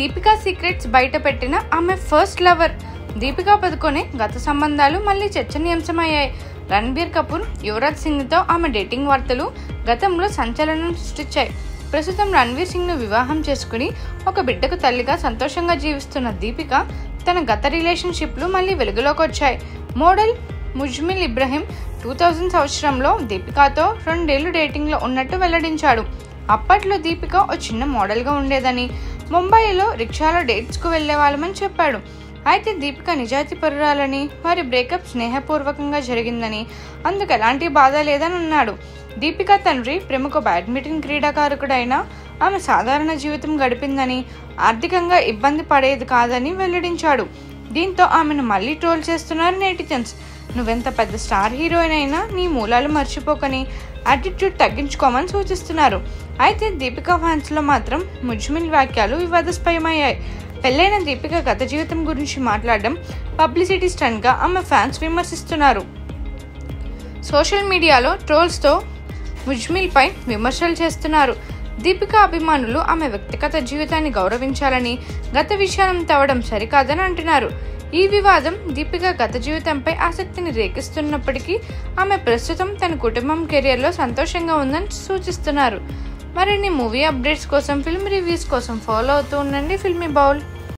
Deepika secrets బయట పెట్టిన ఆమె ఫస్ట్ లవర్ దీపికా పదుకొనే గత సంబంధాలు మళ్ళీ చర్చనీయాంశమయ్యాయి. రణబీర్ కపూర్, యువరాజ్ సింగ్తో ఆమె డేటింగ్ వార్తలు గతంలో సంచలనం సృష్టించాయి. ప్రస్తుతం రణ్వీర్ సింగ్ను వివాహం చేసుకుని ఒక బిడ్డకు తల్లిగా సంతోషంగా జీవిస్తున్న దీపిక తన గత రిలేషన్షిప్లు మళ్ళీ వెలుగులోకి వచ్చాయి. మోడల్ ముజ్మిల్ ఇబ్రహీం 2000 సంవత్సరంలో దీపికాతో 2 ఏళ్లు డేటింగ్లో ఉన్నట్టు వెల్లడించాడు. అప్పట్లో దీపిక ఓ చిన్న మోడల్గా ఉండేదని, ముంబైలో రిక్షాలో డేట్స్కు వెళ్లేవాళ్ళమని చెప్పాడు. అయితే దీపిక నిజాయితీ పరురాలని, వారి బ్రేకప్ స్నేహపూర్వకంగా జరిగిందని, అందుకు ఎలాంటి బాధ లేదని అన్నాడు. దీపిక తండ్రి ప్రముఖ బ్యాడ్మింటన్ క్రీడాకారుడైన ఆమె సాధారణ జీవితం గడిపిందని, ఆర్థికంగా ఇబ్బంది పడేది కాదని వెల్లడించాడు. దీంతో ఆమెను మళ్ళీ ట్రోల్ చేస్తున్నారు నెటిజన్స్. నువ్వెంత పెద్ద స్టార్ హీరోయిన్ అయినా నీ మూలాలు మర్చిపోకని, యాటిట్యూడ్ తగ్గించుకోమని సూచిస్తున్నారు. అయితే దీపిక ఫ్యాన్స్లో మాత్రం ముజ్మిల్ వ్యాఖ్యలు వివాదాస్పదమయ్యాయి. పెళ్లైన దీపిక గత జీవితం గురించి మాట్లాడడం పబ్లిసిటీ స్టంట్గా ఆమె ఫ్యాన్స్ విమర్శిస్తున్నారు. సోషల్ మీడియాలో ట్రోల్స్తో ముజ్మిల్పై విమర్శలు చేస్తున్నారు. దీపిక అభిమానులు ఆమె వ్యక్తిగత జీవితాన్ని గౌరవించాలని, గత విషయాలను తవ్వడం సరికాదని అంటున్నారు. ఈ వివాదం దీపిక గత జీవితంపై ఆసక్తిని రేకిస్తున్నప్పటికీ ఆమె ప్రస్తుతం తన కుటుంబం కెరియర్లో సంతోషంగా ఉందని సూచిస్తున్నారు. మరిన్ని మూవీ అప్డేట్స్ కోసం, ఫిల్మ్ రివ్యూస్ కోసం ఫాలో అవుతూ ఉండండి ఫిల్మీ బౌల్.